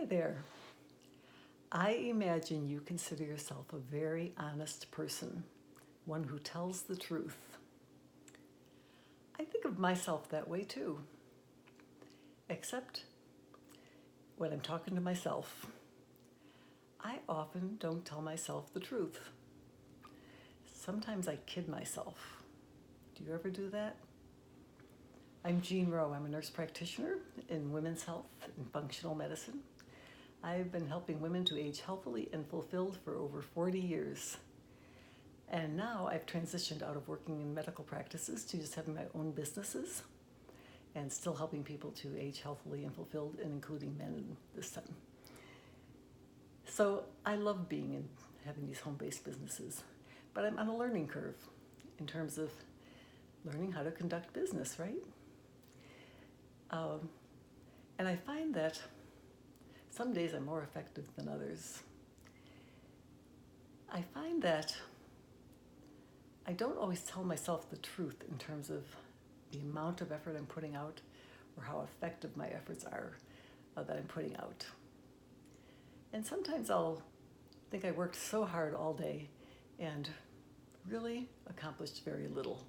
Hi there. I imagine you consider yourself a very honest person, one who tells the truth. I think of myself that way too, except when I'm talking to myself. I often don't tell myself the truth. Sometimes I kid myself. Do you ever do that? I'm Jean Rowe. I'm a nurse practitioner in women's health and functional medicine. I've been helping women to age healthily and fulfilled for over 40 years. And now I've transitioned out of working in medical practices to just having my own businesses and still helping people to age healthily and fulfilled, and including men this time. So I love being and having these home-based businesses, but I'm on a learning curve in terms of learning how to conduct business, right? And I find that some days I'm more effective than others. I find that I don't always tell myself the truth in terms of the amount of effort I'm putting out or how effective my efforts are that I'm putting out. And sometimes I'll think I worked so hard all day and really accomplished very little.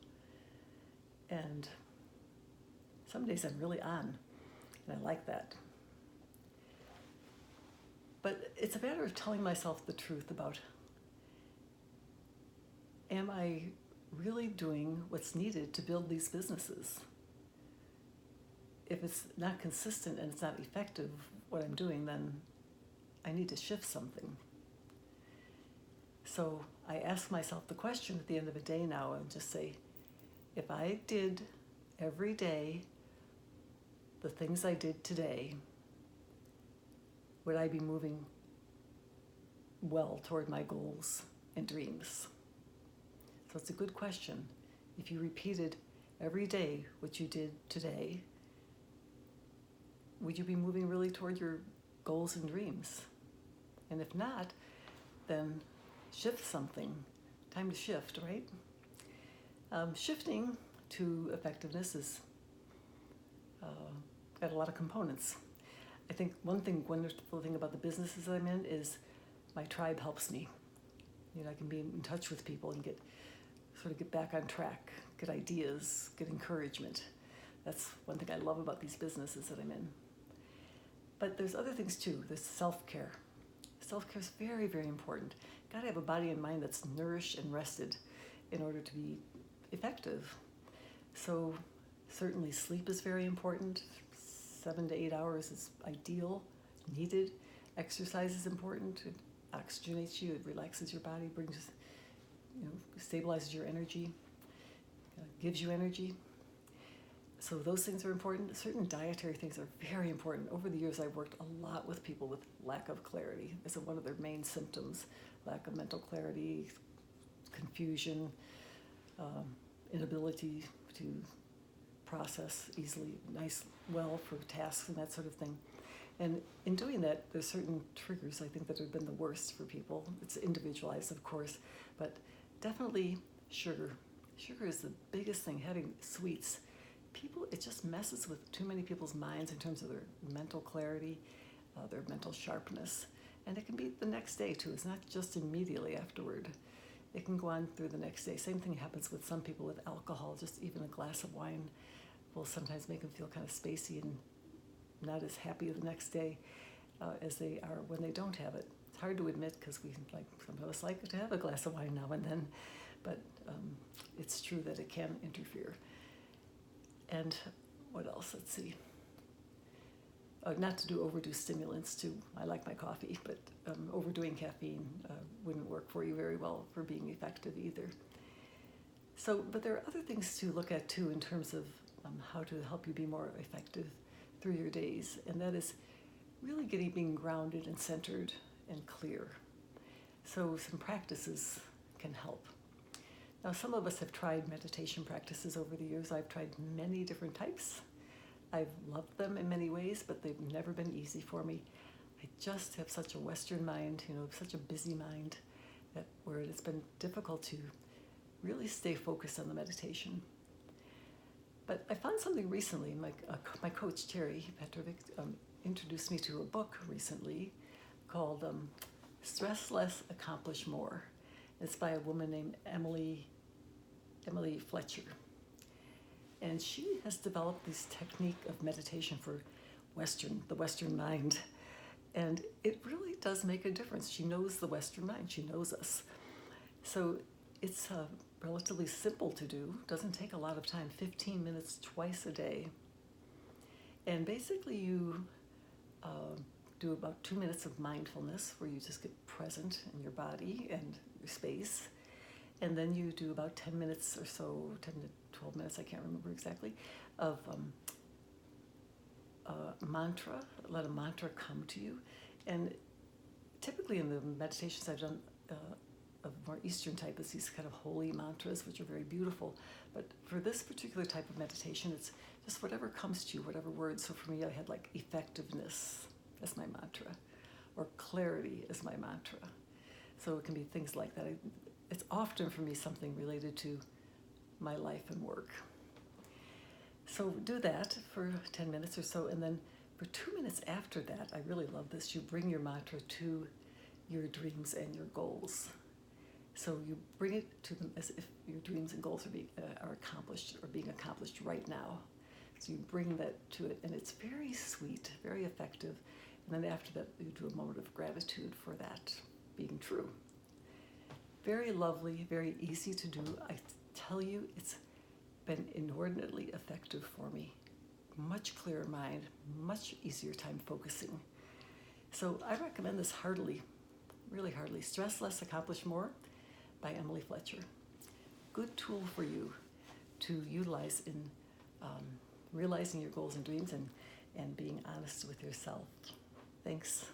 And some days I'm really on, and I like that. But it's a matter of telling myself the truth about, am I really doing what's needed to build these businesses? If it's not consistent and it's not effective, what I'm doing, then I need to shift something. So I ask myself the question at the end of a day now and just say, if I did every day the things I did today, would I be moving well toward my goals and dreams? So it's a good question. If you repeated every day what you did today, would you be moving really toward your goals and dreams? And if not, then shift something. Time to shift, right? Shifting to effectiveness is got a lot of components. I think one wonderful thing about the businesses that I'm in is my tribe helps me. I can be in touch with people and get back on track, get ideas, get encouragement. That's one thing I love about these businesses that I'm in. But there's other things too. There's self-care. Self-care is very, very important. Got to have a body and mind that's nourished and rested in order to be effective. So certainly sleep is very important. 7 to 8 hours is ideal, needed. Exercise is important. It oxygenates you, it relaxes your body, stabilizes your energy, gives you energy. So those things are important. Certain dietary things are very important. Over the years, I've worked a lot with people with lack of clarity as one of their main symptoms. Lack of mental clarity, confusion, inability to process easily, well for tasks and that sort of thing. And in doing that, there's certain triggers I think that have been the worst for people. It's individualized, of course, but definitely sugar. Sugar is the biggest thing. Having sweets, it just messes with too many people's minds in terms of their mental clarity, their mental sharpness. And it can be the next day too. It's not just immediately afterward. It can go on through the next day. Same thing happens with some people with alcohol. Just even a glass of wine will sometimes make them feel kind of spacey and not as happy the next day as they are when they don't have it. It's hard to admit because some of us like to have a glass of wine now and then, but it's true that it can interfere. And what else? Let's see. Not to overdo stimulants too. I like my coffee, but overdoing caffeine wouldn't work for you very well for being effective either. So, but there are other things to look at too in terms of how to help you be more effective through your days, and that is really being grounded and centered and clear. So some practices can help. Now, some of us have tried meditation practices over the years. I've tried many different types. I've loved them in many ways, but they've never been easy for me. I just have such a Western mind, such a busy mind, where it's been difficult to really stay focused on the meditation. But I found something recently. My coach, Terry Petrovic, introduced me to a book recently called Stress Less, Accomplish More. It's by a woman named Emily Fletcher. And she has developed this technique of meditation for the Western mind. And it really does make a difference. She knows the Western mind, she knows us. So it's relatively simple to do, doesn't take a lot of time, 15 minutes twice a day. And basically you do about 2 minutes of mindfulness where you just get present in your body and your space. And then you do about 10 minutes or so, 10 to 12 minutes, I can't remember exactly, of mantra. Let a mantra come to you. And typically in the meditations I've done of more Eastern type, it's these kind of holy mantras, which are very beautiful. But for this particular type of meditation, it's just whatever comes to you, whatever words. So for me, I had like effectiveness as my mantra, or clarity as my mantra. So it can be things like that. It's often for me something related to my life and work. So do that for 10 minutes or so, and then for 2 minutes after that, I really love this, you bring your mantra to your dreams and your goals. So you bring it to them as if your dreams and goals are accomplished or being accomplished right now. So you bring that to it, and it's very sweet, very effective. And then after that, you do a moment of gratitude for that being true. Very lovely, very easy to do. I tell you, it's been inordinately effective for me. Much clearer mind, much easier time focusing. So I recommend this heartily, really heartily. Stress Less, Accomplish More by Emily Fletcher. Good tool for you to utilize in realizing your goals and dreams and being honest with yourself. Thanks.